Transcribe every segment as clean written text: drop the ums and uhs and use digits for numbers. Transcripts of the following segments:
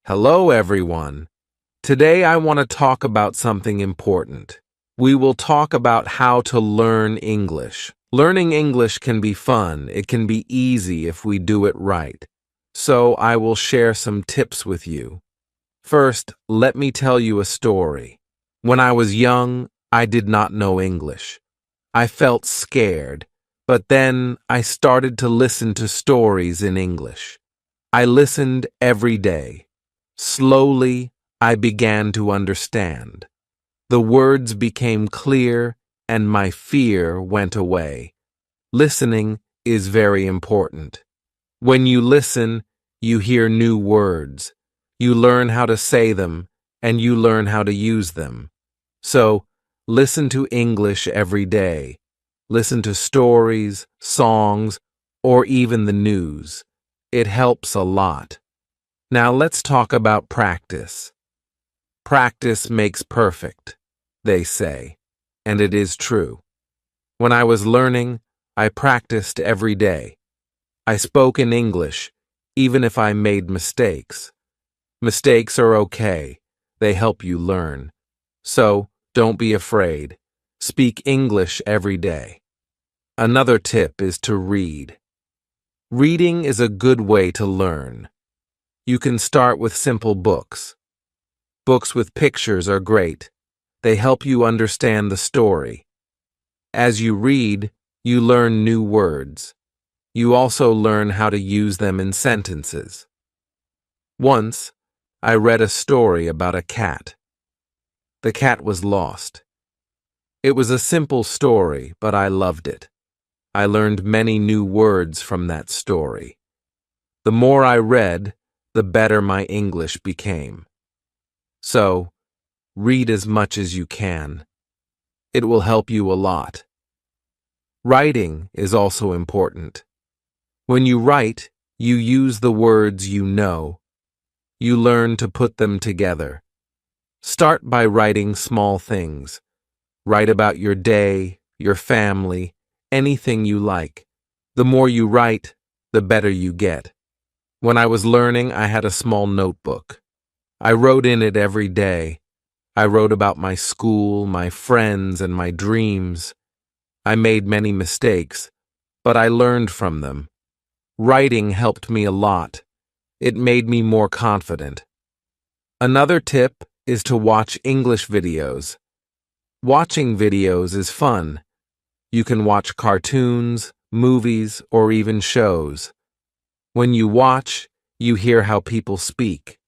Hello, everyone. Today I want to talk about something important. We will talk about how to learn English. Learning English can be fun. It can be easy if we do it right. So I will share some tips with you. First, let me tell you a story. When I was young, I did not know English. I felt scared, but then I started to listen to stories in English. I listened every day. Slowly, I began to understand. The words became clear and my fear went away. Listening is very important. When you listen, you hear new words. You learn how to say them and you learn how to use them. So, listen to English every day. Listen to stories, songs, or even the news. It helps a lot. Now let's talk about practice. Practice makes perfect, they say, and it is true. When I was learning, I practiced every day. I spoke in English, even if I made mistakes. Mistakes are okay. They help you learn. So, don't be afraid. Speak English every day. Another tip is to read. Reading is a good way to learn. You can start with simple books. Books with pictures are great. They help you understand the story. As you read, you learn new words. You also learn how to use them in sentences. Once, I read a story about a cat. The cat was lost. It was a simple story, but I loved it. I learned many new words from that story. The more I read, the better my English became. So, read as much as you can. It will help you a lot. Writing is also important. When you write, you use the words you know. You learn to put them together. Start by writing small things. Write about your day, your family, anything you like. The more you write, the better you get. When I was learning, I had a small notebook. I wrote in it every day. I wrote about my school, my friends, and my dreams. I made many mistakes, but I learned from them. Writing helped me a lot. It made me more confident. Another tip is to watch English videos. Watching videos is fun. You can watch cartoons, movies, or even shows. When you watch, you hear how people speak.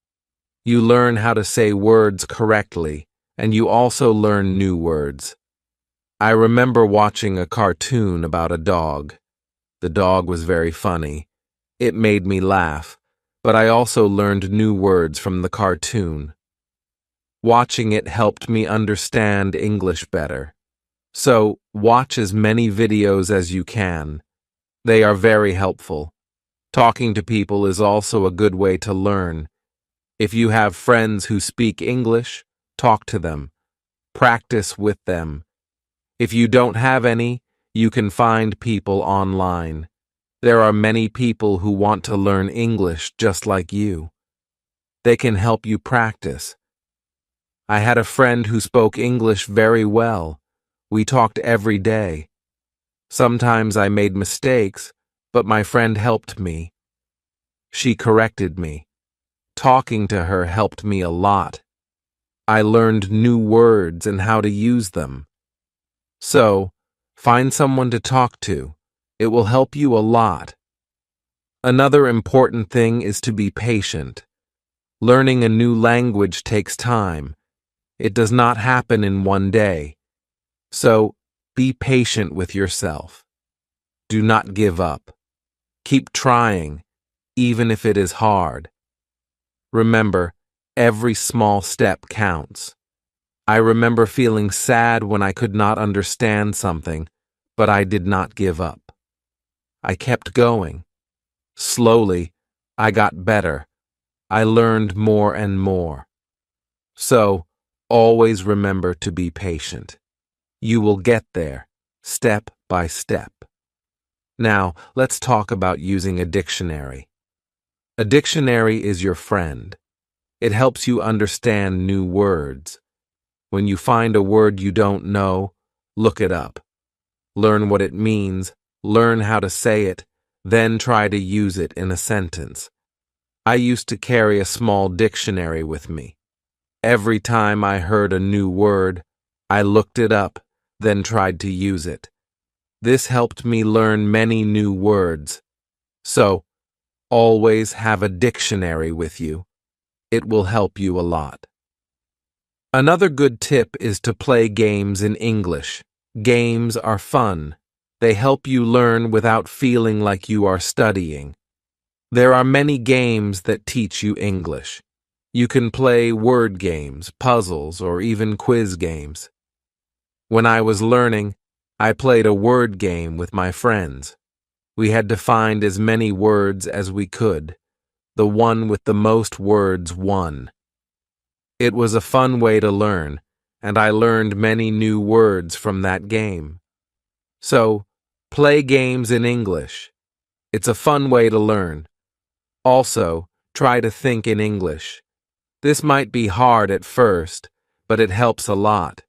You learn how to say words correctly, and you also learn new words. I remember watching a cartoon about a dog. The dog was very funny. It made me laugh, but I also learned new words from the cartoon. Watching it helped me understand English better. So, watch as many videos as you can. They are very helpful. Talking to people is also a good way to learn. If you have friends who speak English, talk to them. Practice with them. If you don't have any, you can find people online. There are many people who want to learn English just like you. They can help you practice. I had a friend who spoke English very well. We talked every day. Sometimes I made mistakes, but my friend helped me. She corrected me. Talking to her helped me a lot. I learned new words and how to use them. So, find someone to talk to. It will help you a lot. Another important thing is to be patient. Learning a new language takes time. It does not happen in one day. So, be patient with yourself. Do not give up. Keep trying, even if it is hard. Remember, every small step counts. I remember feeling sad when I could not understand something, but I did not give up. I kept going. Slowly, I got better. I learned more and more. So, always remember to be patient. You will get there, step by step. Now, let's talk about using a dictionary. A dictionary is your friend. It helps you understand new words. When you find a word you don't know, look it up. Learn what it means, learn how to say it, then try to use it in a sentence. I used to carry a small dictionary with me. Every time I heard a new word, I looked it up, then tried to use it. This helped me learn many new words. So, always have a dictionary with you. It will help you a lot. Another good tip is to play games in English. Games are fun. They help you learn without feeling like you are studying. There are many games that teach you English. You can play word games, puzzles, or even quiz games. When I was learning, I played a word game with my friends. We had to find as many words as we could. The one with the most words won. It was a fun way to learn, and I learned many new words from that game. So, play games in English. It's a fun way to learn. Also, try to think in English. This might be hard at first, but it helps a lot.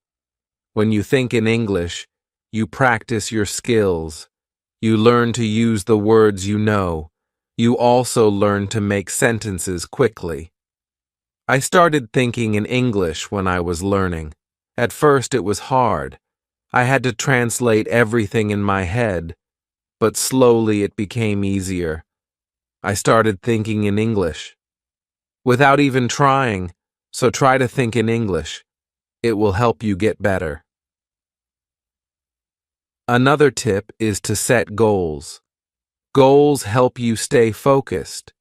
When you think in English, you practice your skills. You learn to use the words you know. You also learn to make sentences quickly. I started thinking in English when I was learning. At first it was hard. I had to translate everything in my head, but slowly it became easier. I started thinking in English. Without even trying, so try to think in English. It will help you get better. Another tip is to set goals. Goals help you stay focused.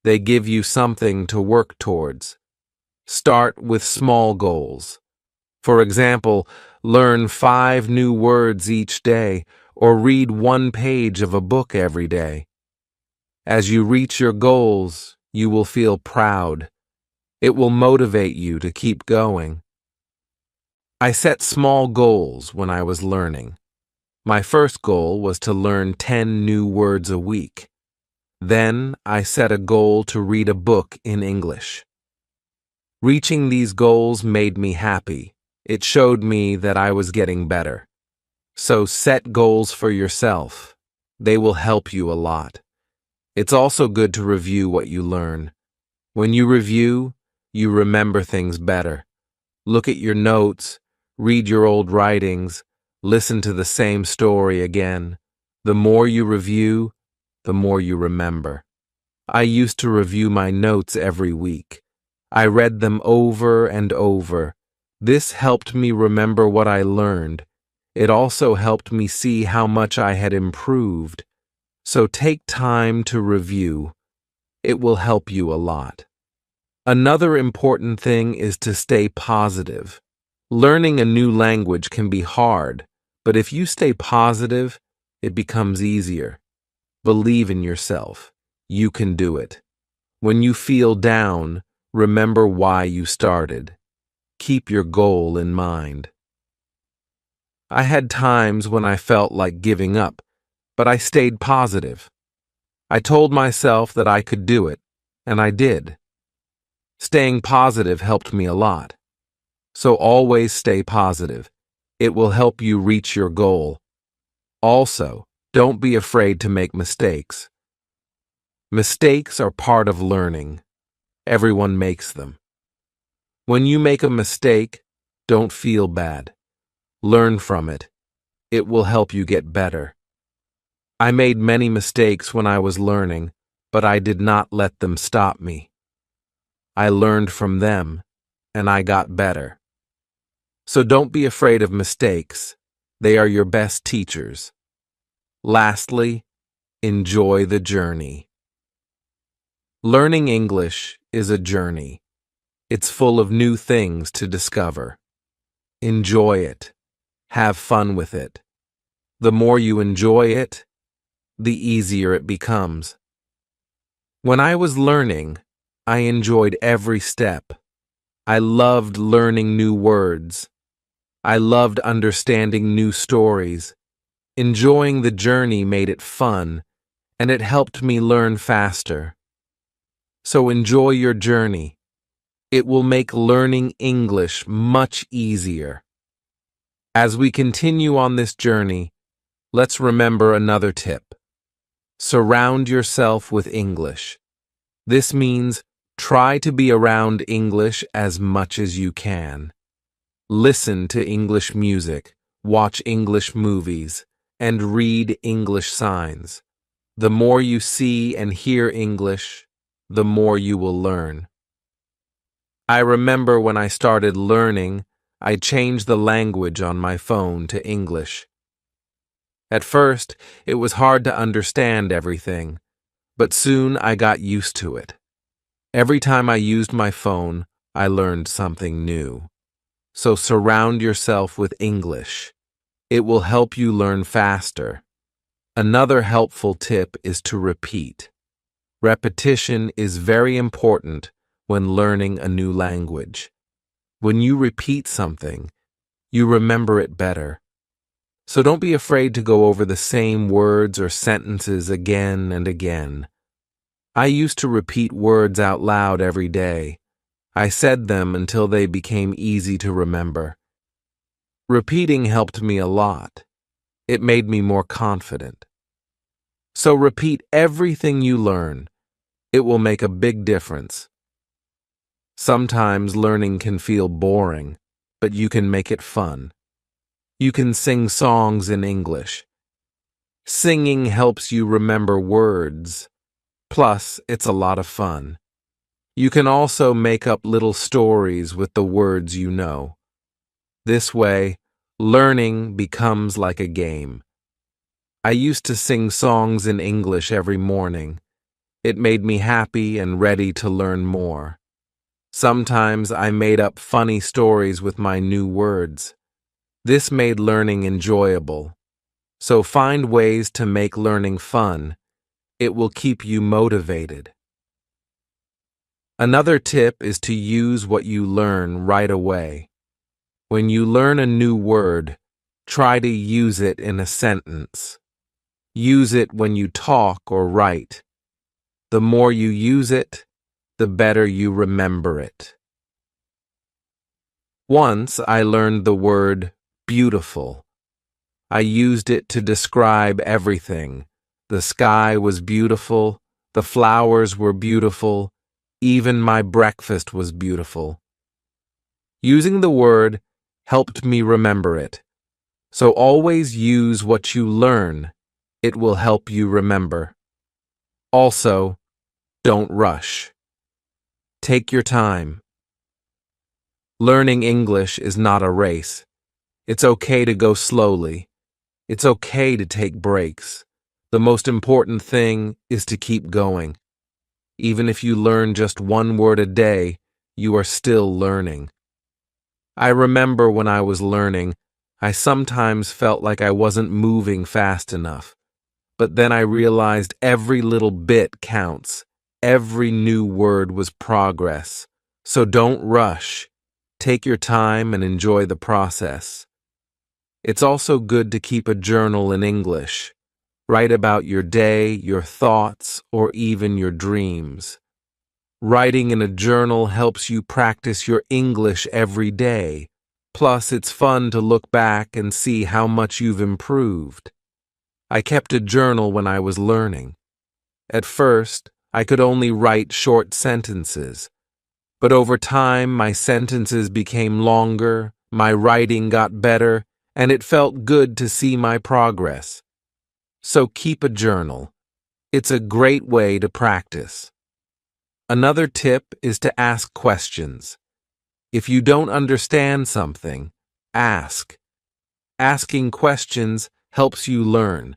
They give you something to work towards. Start with small goals. For example, learn 5 new words each day or read 1 page of a book every day. As you reach your goals, you will feel proud. It will motivate you to keep going. I set small goals when I was learning. My first goal was to learn 10 new words a week. Then I set a goal to read a book in English. Reaching these goals made me happy. It showed me that I was getting better. So set goals for yourself. They will help you a lot. It's also good to review what you learn. When you review, you remember things better. Look at your notes, read your old writings, listen to the same story again. The more you review, the more you remember. I used to review my notes every week. I read them over and over. This helped me remember what I learned. It also helped me see how much I had improved. So take time to review. It will help you a lot. Another important thing is to stay positive. Learning a new language can be hard, but if you stay positive, it becomes easier. Believe in yourself. You can do it. When you feel down, remember why you started. Keep your goal in mind. I had times when I felt like giving up, but I stayed positive. I told myself that I could do it, and I did. Staying positive helped me a lot. So always stay positive. It will help you reach your goal. Also, don't be afraid to make mistakes. Mistakes are part of learning. Everyone makes them. When you make a mistake, don't feel bad. Learn from it. It will help you get better. I made many mistakes when I was learning, but I did not let them stop me. I learned from them, and I got better. So don't be afraid of mistakes. They are your best teachers. Lastly, enjoy the journey. Learning English is a journey. It's full of new things to discover. Enjoy it. Have fun with it. The more you enjoy it, the easier it becomes. When I was learning, I enjoyed every step. I loved learning new words. I loved understanding new stories. Enjoying the journey made it fun, and it helped me learn faster. So enjoy your journey. It will make learning English much easier. As we continue on this journey, let's remember another tip. Surround yourself with English. This means try to be around English as much as you can. Listen to English music, watch English movies, and read English signs. The more you see and hear English, the more you will learn. I remember when I started learning, I changed the language on my phone to English. At first, it was hard to understand everything, but soon I got used to it. Every time I used my phone, I learned something new. So surround yourself with English. It will help you learn faster. Another helpful tip is to repeat. Repetition is very important when learning a new language. When you repeat something, you remember it better. So don't be afraid to go over the same words or sentences again and again. I used to repeat words out loud every day. I said them until they became easy to remember. Repeating helped me a lot. It made me more confident. So repeat everything you learn. It will make a big difference. Sometimes learning can feel boring, but you can make it fun. You can sing songs in English. Singing helps you remember words. Plus, it's a lot of fun. You can also make up little stories with the words you know. This way, learning becomes like a game. I used to sing songs in English every morning. It made me happy and ready to learn more. Sometimes I made up funny stories with my new words. This made learning enjoyable. So find ways to make learning fun. It will keep you motivated. Another tip is to use what you learn right away. When you learn a new word, try to use it in a sentence. Use it when you talk or write. The more you use it, the better you remember it. Once I learned the word beautiful. I used it to describe everything. The sky was beautiful, the flowers were beautiful, even my breakfast was beautiful. Using the word helped me remember it. So always use what you learn. It will help you remember. Also, don't rush. Take your time. Learning English is not a race. It's okay to go slowly. It's okay to take breaks. The most important thing is to keep going. Even if you learn just one word a day, you are still learning. I remember when I was learning, I sometimes felt like I wasn't moving fast enough. But then I realized every little bit counts. Every new word was progress. So don't rush. Take your time and enjoy the process. It's also good to keep a journal in English. Write about your day, your thoughts, or even your dreams. Writing in a journal helps you practice your English every day. Plus, it's fun to look back and see how much you've improved. I kept a journal when I was learning. At first, I could only write short sentences. But over time, my sentences became longer, my writing got better, and it felt good to see my progress. So keep a journal. It's a great way to practice. Another tip is to ask questions. If you don't understand something, ask. Asking questions helps you learn.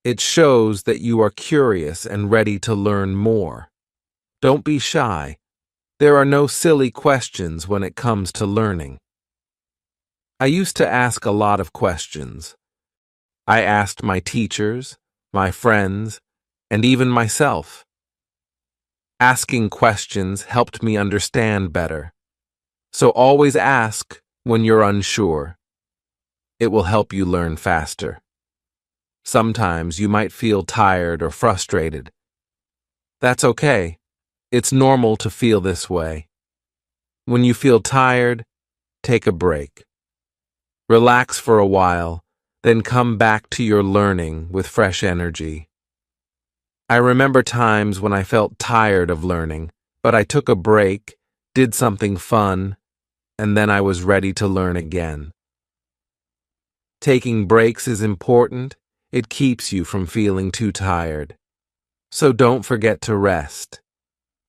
It shows that you are curious and ready to learn more. Don't be shy. There are no silly questions when it comes to learning. I used to ask a lot of questions. I asked my teachers, my friends, and even myself. Asking questions helped me understand better. So always ask when you're unsure. It will help you learn faster. Sometimes you might feel tired or frustrated. That's okay. It's normal to feel this way. When you feel tired, take a break. Relax for a while, then come back to your learning with fresh energy. I remember times when I felt tired of learning, but I took a break, did something fun, and then I was ready to learn again. Taking breaks is important. It keeps you from feeling too tired. So don't forget to rest.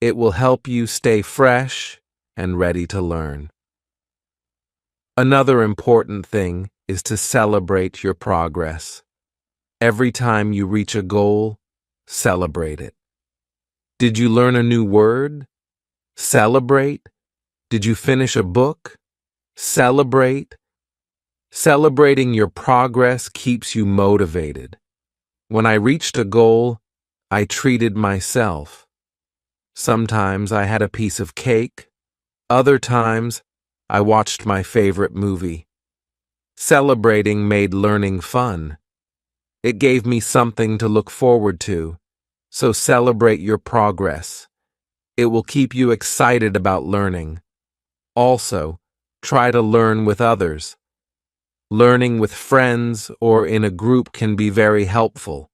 It will help you stay fresh and ready to learn. Another important thing is to celebrate your progress. Every time you reach a goal, celebrate it. Did you learn a new word? Celebrate. Did you finish a book? Celebrate. Celebrating your progress keeps you motivated. When I reached a goal, I treated myself. Sometimes I had a piece of cake. Other times, I watched my favorite movie. Celebrating made learning fun. It gave me something to look forward to. So celebrate your progress. It will keep you excited about learning. Also, try to learn with others. Learning with friends or in a group can be very helpful.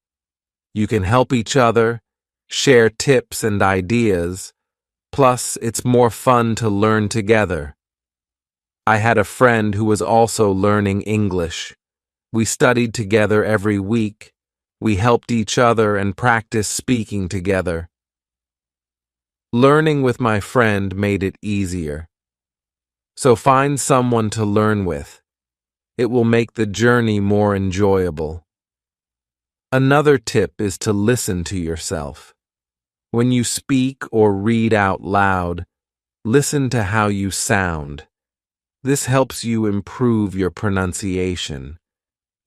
You can help each other, share tips and ideas, plus it's more fun to learn together. I had a friend who was also learning English. We studied together every week. We helped each other and practiced speaking together. Learning with my friend made it easier. So find someone to learn with. It will make the journey more enjoyable. Another tip is to listen to yourself. When you speak or read out loud, listen to how you sound. This helps you improve your pronunciation.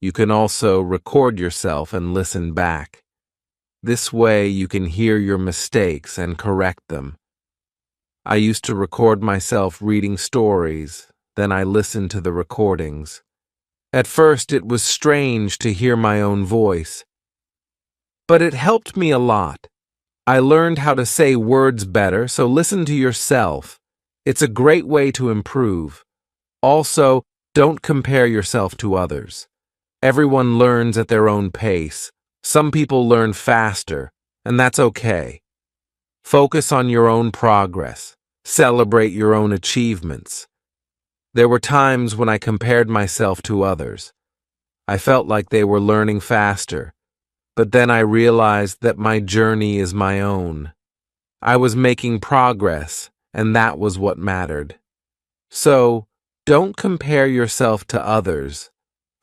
You can also record yourself and listen back. This way you can hear your mistakes and correct them. I used to record myself reading stories, then I listened to the recordings. At first it was strange to hear my own voice, but it helped me a lot. I learned how to say words better, so listen to yourself. It's a great way to improve. Also, don't compare yourself to others. Everyone learns at their own pace. Some people learn faster, and that's okay. Focus on your own progress. Celebrate your own achievements. There were times when I compared myself to others. I felt like they were learning faster, but then I realized that my journey is my own. I was making progress, and that was what mattered. So, don't compare yourself to others.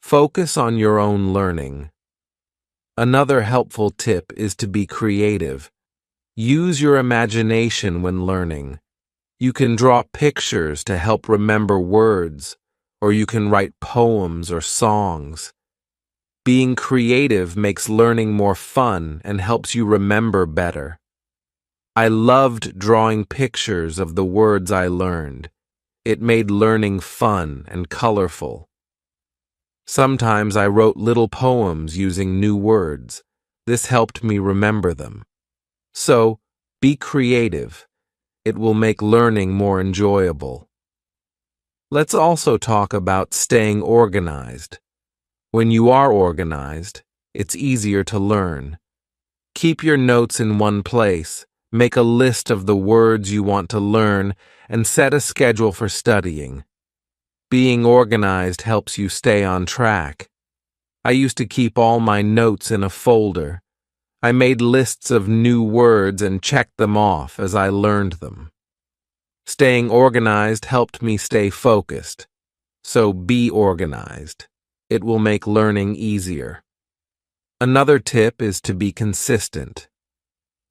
Focus on your own learning. Another helpful tip is to be creative. Use your imagination when learning. You can draw pictures to help remember words, or you can write poems or songs. Being creative makes learning more fun and helps you remember better. I loved drawing pictures of the words I learned. It made learning fun and colorful. Sometimes I wrote little poems using new words. This helped me remember them. So, be creative. It will make learning more enjoyable. Let's also talk about staying organized. When you are organized, it's easier to learn. Keep your notes in one place, make a list of the words you want to learn, and set a schedule for studying. Being organized helps you stay on track. I used to keep all my notes in a folder. I made lists of new words and checked them off as I learned them. Staying organized helped me stay focused. So be organized. It will make learning easier. Another tip is to be consistent.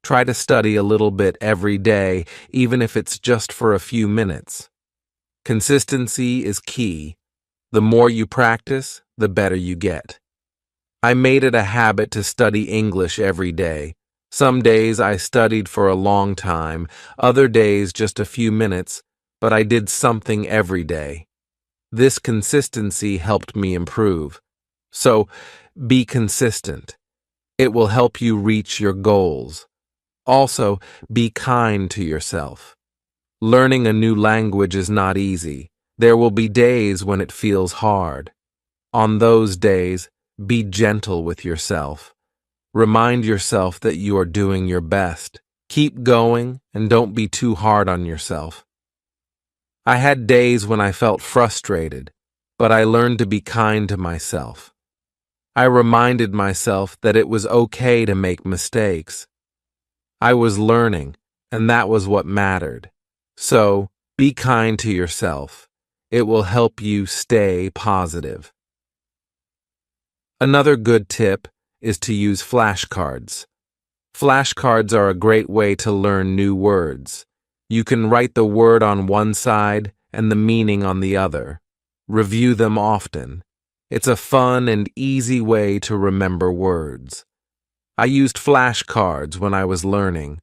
Try to study a little bit every day, even if it's just for a few minutes. Consistency is key. The more you practice, the better you get. I made it a habit to study English every day. Some days I studied for a long time, other days just a few minutes, but I did something every day. This consistency helped me improve. So, be consistent. It will help you reach your goals. Also, be kind to yourself. Learning a new language is not easy. There will be days when it feels hard. On those days, be gentle with yourself. Remind yourself that you are doing your best. Keep going and don't be too hard on yourself. I had days when I felt frustrated, but I learned to be kind to myself. I reminded myself that it was okay to make mistakes. I was learning, and that was what mattered. So, be kind to yourself. It will help you stay positive. Another good tip is to use flashcards. Flashcards are a great way to learn new words. You can write the word on one side and the meaning on the other. Review them often. It's a fun and easy way to remember words. I used flashcards when I was learning.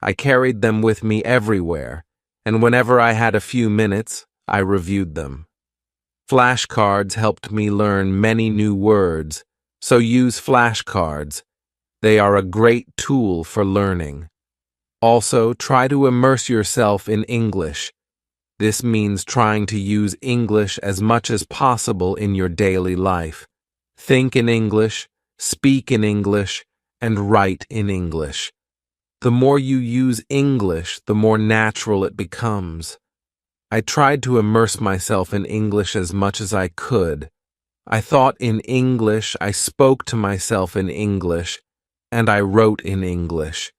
I carried them with me everywhere, and whenever I had a few minutes, I reviewed them. Flashcards helped me learn many new words, so use flashcards. They are a great tool for learning. Also, try to immerse yourself in English. This means trying to use English as much as possible in your daily life. Think in English, speak in English, and write in English. The more you use English, the more natural it becomes. I tried to immerse myself in English as much as I could. I thought in English, I spoke to myself in English, and I wrote in English.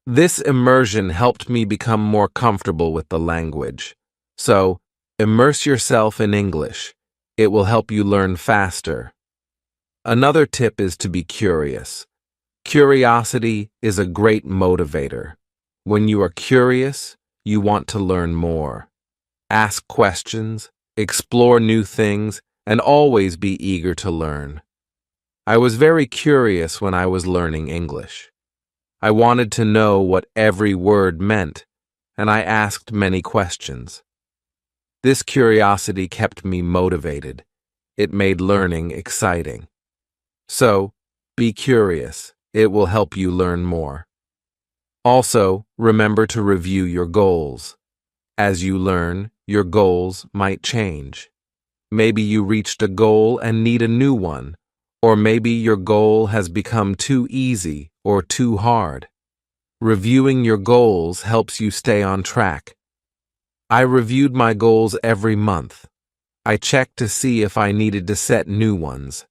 This immersion helped me become more comfortable with the language. So, immerse yourself in English. It will help you learn faster. Another tip is to be curious. Curiosity is a great motivator. When you are curious, you want to learn more. Ask questions, explore new things, and always be eager to learn. I was very curious when I was learning English. I wanted to know what every word meant, and I asked many questions. This curiosity kept me motivated. It made learning exciting. So, be curious. It will help you learn more. Also, remember to review your goals. As you learn, your goals might change. Maybe you reached a goal and need a new one, or maybe your goal has become too easy or too hard. Reviewing your goals helps you stay on track. I reviewed my goals every month. I checked to see if I needed to set new ones.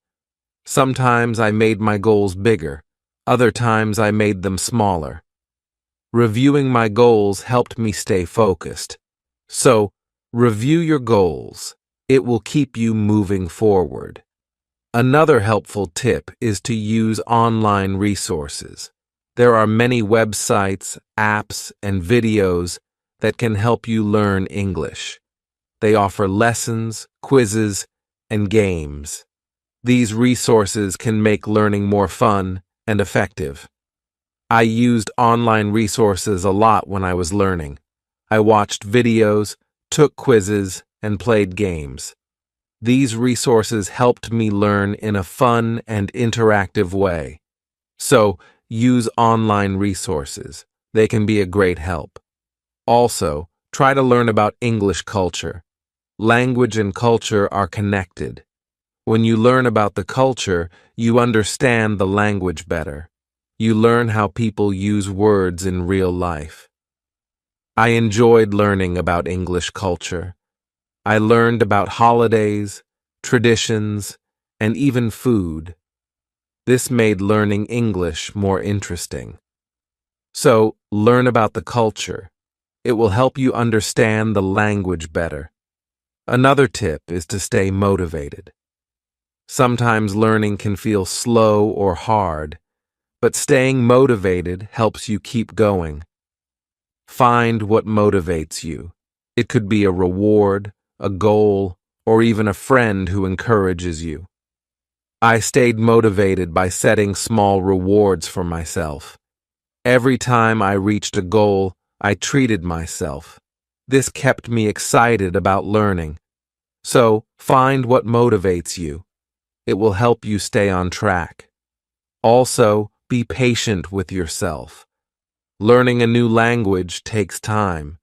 Sometimes I made my goals bigger. Other times I made them smaller. Reviewing my goals helped me stay focused. So, review your goals. It will keep you moving forward. Another helpful tip is to use online resources. There are many websites, apps, and videos that can help you learn English. They offer lessons, quizzes, and games. These resources can make learning more fun and effective. I used online resources a lot when I was learning. I watched videos, took quizzes, and played games. These resources helped me learn in a fun and interactive way. So, use online resources. They can be a great help. Also, try to learn about English culture. Language and culture are connected. When you learn about the culture, you understand the language better. You learn how people use words in real life. I enjoyed learning about English culture. I learned about holidays, traditions, and even food. This made learning English more interesting. So, learn about the culture. It will help you understand the language better. Another tip is to stay motivated. Sometimes learning can feel slow or hard, but staying motivated helps you keep going. Find what motivates you. It could be a reward, a goal, or even a friend who encourages you. I stayed motivated by setting small rewards for myself. Every time I reached a goal, I treated myself. This kept me excited about learning. So, find what motivates you. It will help you stay on track. Also, be patient with yourself. Learning a new language takes time.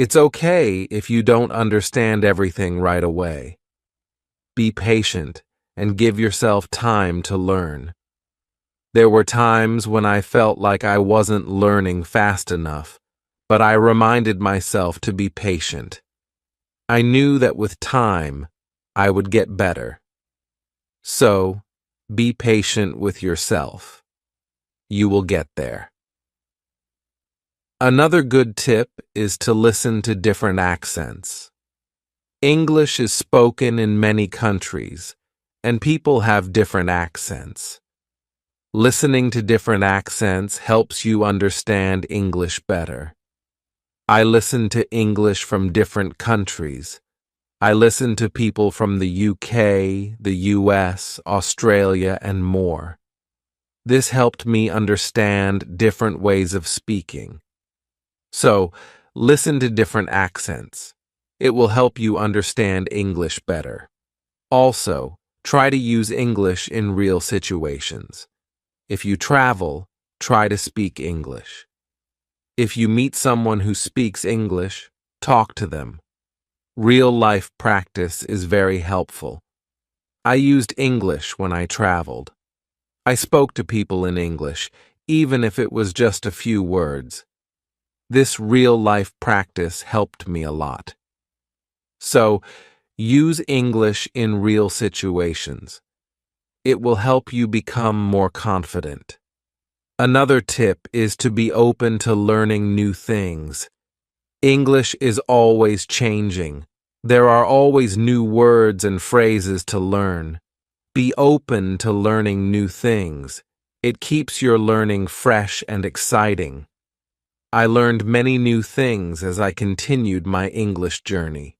It's okay if you don't understand everything right away. Be patient and give yourself time to learn. There were times when I felt like I wasn't learning fast enough, but I reminded myself to be patient. I knew that with time, I would get better. So, be patient with yourself. You will get there. Another good tip is to listen to different accents. English is spoken in many countries, and people have different accents. Listening to different accents helps you understand English better. I listen to English from different countries. I listen to people from the UK, the US, Australia, and more. This helped me understand different ways of speaking. So, listen to different accents. It will help you understand English better. Also, try to use English in real situations. If you travel, try to speak English. If you meet someone who speaks English, talk to them. Real-life practice is very helpful. I used English when I traveled. I spoke to people in English, even if it was just a few words. This real-life practice helped me a lot. So, use English in real situations. It will help you become more confident. Another tip is to be open to learning new things. English is always changing. There are always new words and phrases to learn. Be open to learning new things. It keeps your learning fresh and exciting. I learned many new things as I continued my English journey.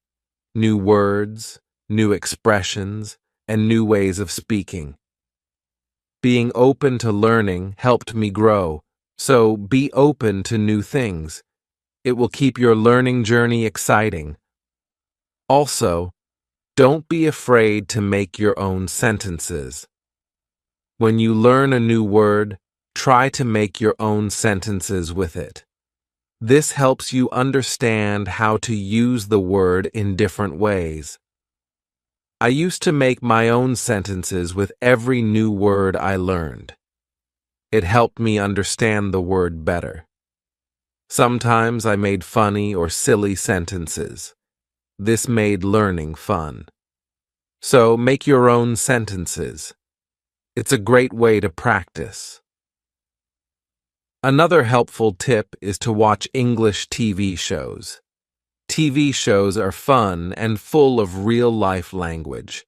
New words, new expressions, and new ways of speaking. Being open to learning helped me grow, so be open to new things. It will keep your learning journey exciting. Also, don't be afraid to make your own sentences. When you learn a new word, try to make your own sentences with it. This helps you understand how to use the word in different ways. I used to make my own sentences with every new word I learned. It helped me understand the word better. Sometimes I made funny or silly sentences. This made learning fun. So make your own sentences. It's a great way to practice. Another helpful tip is to watch English TV shows. TV shows are fun and full of real-life language.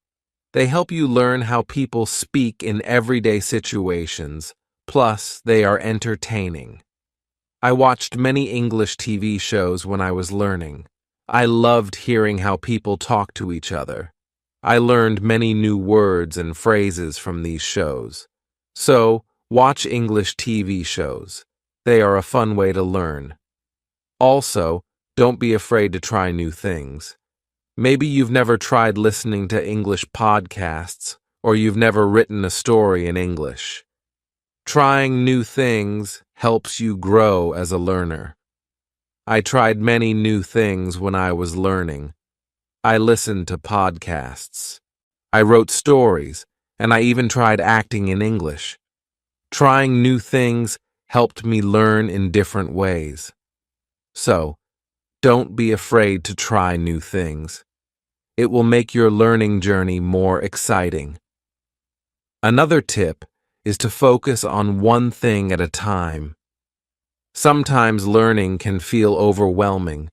They help you learn how people speak in everyday situations, plus they are entertaining. I watched many English TV shows when I was learning. I loved hearing how people talk to each other. I learned many new words and phrases from these shows. So, watch English TV shows. They are a fun way to learn. Also, don't be afraid to try new things. Maybe you've never tried listening to English podcasts, or you've never written a story in English. Trying new things helps you grow as a learner. I tried many new things when I was learning. I listened to podcasts. I wrote stories, and I even tried acting in English. Trying new things helped me learn in different ways. So, don't be afraid to try new things. It will make your learning journey more exciting. Another tip is to focus on one thing at a time. Sometimes learning can feel overwhelming,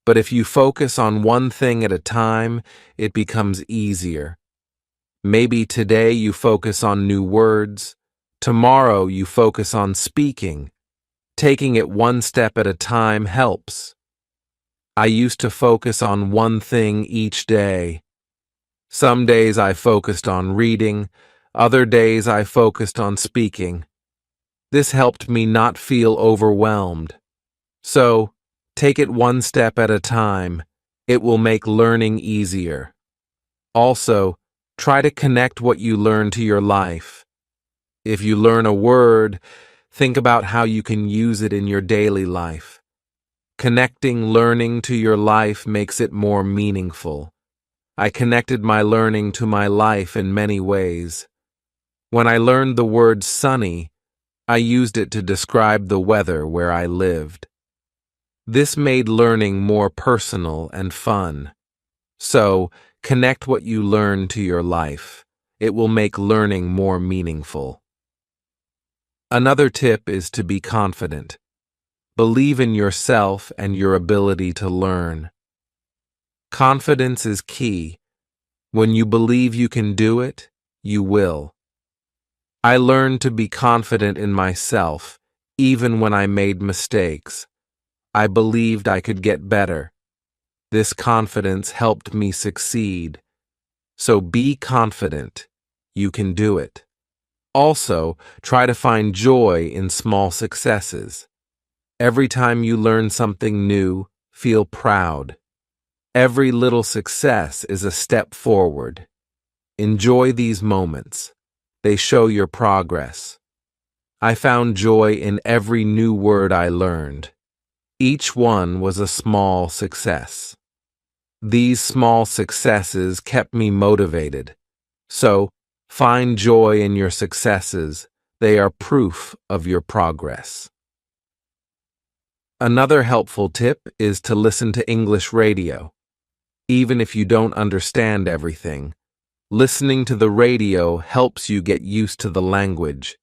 but if you focus on one thing at a time, it becomes easier. Maybe today you focus on new words. Tomorrow you focus on speaking. Taking it one step at a time helps. I used to focus on one thing each day. Some days I focused on reading, other days I focused on speaking. This helped me not feel overwhelmed. So, take it one step at a time. It will make learning easier. Also, try to connect what you learn to your life. If you learn a word, think about how you can use it in your daily life. Connecting learning to your life makes it more meaningful. I connected my learning to my life in many ways. When I learned the word sunny, I used it to describe the weather where I lived. This made learning more personal and fun. So, connect what you learn to your life. It will make learning more meaningful. Another tip is to be confident. Believe in yourself and your ability to learn. Confidence is key. When you believe you can do it, you will. I learned to be confident in myself, even when I made mistakes. I believed I could get better. This confidence helped me succeed. So be confident. You can do it. Also, try to find joy in small successes. Every time you learn something new, feel proud. Every little success is a step forward. Enjoy these moments. They show your progress. I found joy in every new word I learned. Each one was a small success. These small successes kept me motivated. So, find joy in your successes. They are proof of your progress. Another helpful tip is to listen to English radio. Even if you don't understand everything, listening to the radio helps you get used to the language.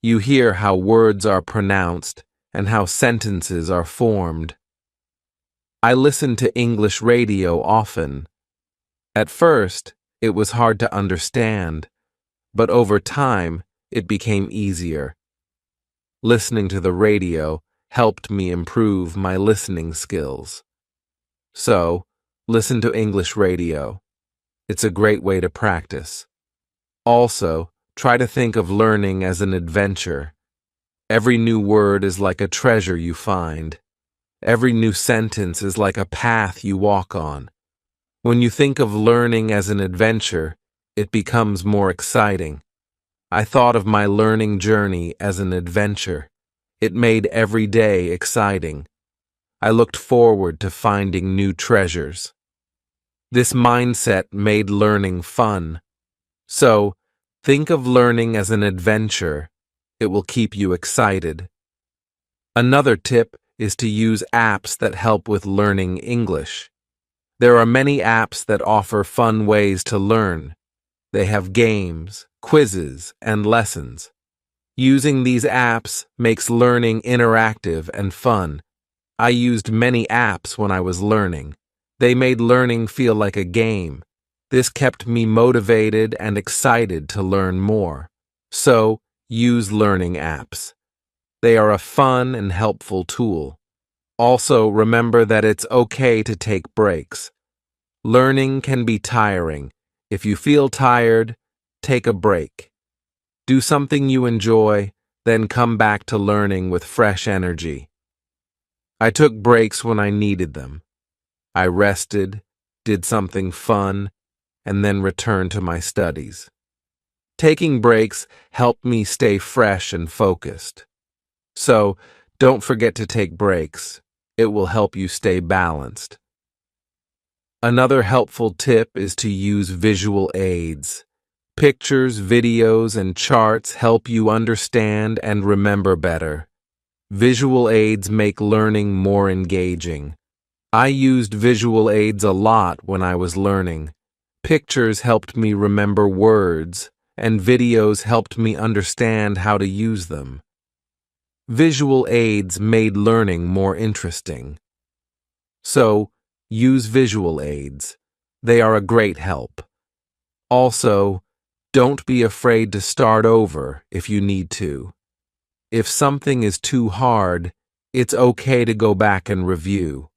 You hear how words are pronounced and how sentences are formed. I listen to English radio often. At first, it was hard to understand, but over time, it became easier. Listening to the radio helped me improve my listening skills. So, listen to English radio. It's a great way to practice. Also, try to think of learning as an adventure. Every new word is like a treasure you find. Every new sentence is like a path you walk on. When you think of learning as an adventure, it becomes more exciting. I thought of my learning journey as an adventure. It made every day exciting. I looked forward to finding new treasures. This mindset made learning fun. So, think of learning as an adventure. It will keep you excited. Another tip is to use apps that help with learning English. There are many apps that offer fun ways to learn. They have games, quizzes, and lessons. Using these apps makes learning interactive and fun. I used many apps when I was learning. They made learning feel like a game. This kept me motivated and excited to learn more. So, use learning apps. They are a fun and helpful tool. Also, remember that it's okay to take breaks. Learning can be tiring. If you feel tired, take a break. Do something you enjoy, then come back to learning with fresh energy. I took breaks when I needed them. I rested, did something fun, and then returned to my studies. Taking breaks helped me stay fresh and focused. So, don't forget to take breaks. It will help you stay balanced. Another helpful tip is to use visual aids. Pictures, videos, and charts help you understand and remember better. Visual aids make learning more engaging. I used visual aids a lot when I was learning. Pictures helped me remember words, and videos helped me understand how to use them. Visual aids made learning more interesting. So, use visual aids. They are a great help. Also, don't be afraid to start over if you need to. If something is too hard, it's okay to go back and review.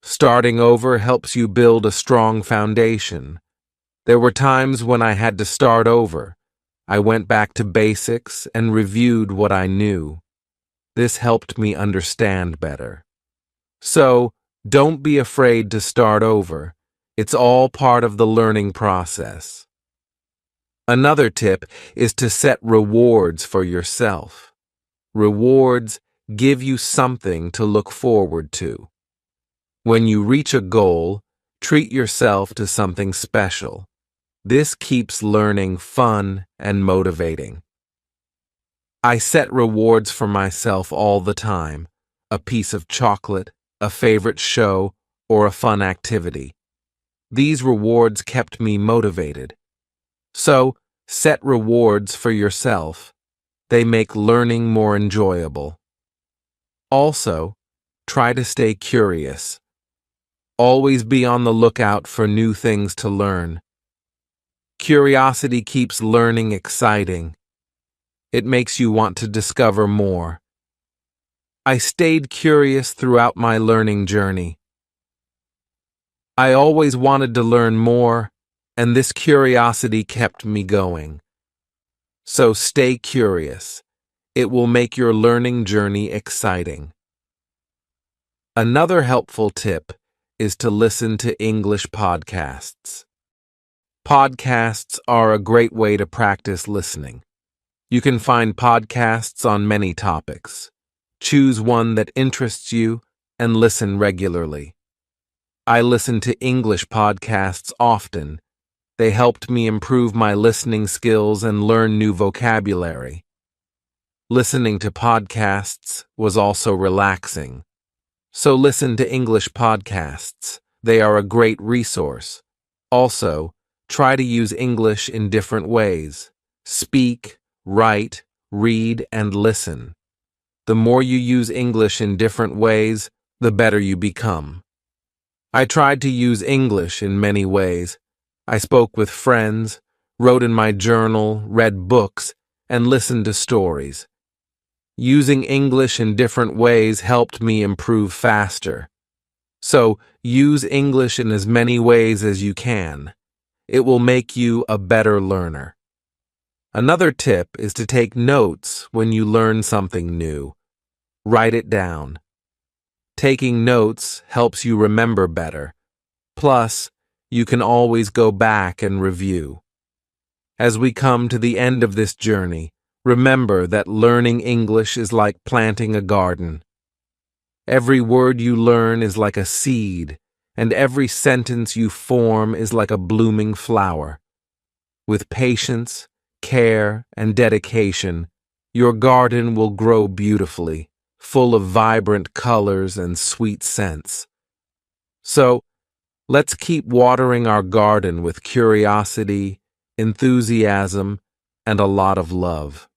Starting over helps you build a strong foundation. There were times when I had to start over. I went back to basics and reviewed what I knew. This helped me understand better. So, don't be afraid to start over. It's all part of the learning process. Another tip is to set rewards for yourself. Rewards give you something to look forward to. When you reach a goal, treat yourself to something special. This keeps learning fun and motivating. I set rewards for myself all the time: a piece of chocolate, a favorite show, or a fun activity. These rewards kept me motivated. So, set rewards for yourself. They make learning more enjoyable. Also, try to stay curious. Always be on the lookout for new things to learn. Curiosity keeps learning exciting. It makes you want to discover more. I stayed curious throughout my learning journey. I always wanted to learn more, and this curiosity kept me going. So stay curious. It will make your learning journey exciting. Another helpful tip is to listen to English podcasts. Podcasts are a great way to practice listening. You can find podcasts on many topics. Choose one that interests you and listen regularly. I listen to English podcasts often. They helped me improve my listening skills and learn new vocabulary. Listening to podcasts was also relaxing. So listen to English podcasts. They are a great resource. Also, try to use English in different ways. Speak, write, read, and listen. The more you use English in different ways, the better you become. I tried to use English in many ways. I spoke with friends, wrote in my journal, read books, and listened to stories. Using English in different ways helped me improve faster. So, use English in as many ways as you can. It will make you a better learner. Another tip is to take notes when you learn something new. Write it down. Taking notes helps you remember better. Plus, you can always go back and review. As we come to the end of this journey, remember that learning English is like planting a garden. Every word you learn is like a seed, and every sentence you form is like a blooming flower. With patience, care, and dedication, your garden will grow beautifully, full of vibrant colors and sweet scents. So, let's keep watering our garden with curiosity, enthusiasm, and a lot of love.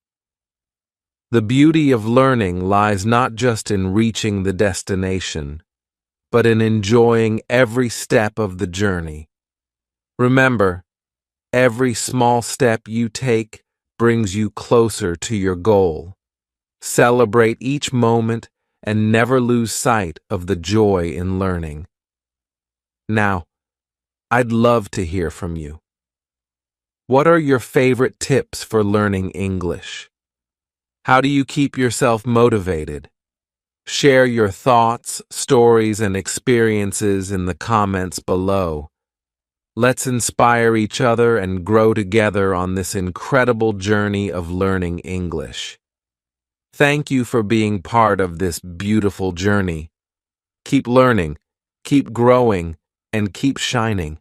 The beauty of learning lies not just in reaching the destination, but in enjoying every step of the journey. Remember, every small step you take brings you closer to your goal. Celebrate each moment and never lose sight of the joy in learning. Now, I'd love to hear from you. What are your favorite tips for learning English? How do you keep yourself motivated? Share your thoughts, stories, and experiences in the comments below. Let's inspire each other and grow together on this incredible journey of learning English. Thank you for being part of this beautiful journey. Keep learning, keep growing, and keep shining.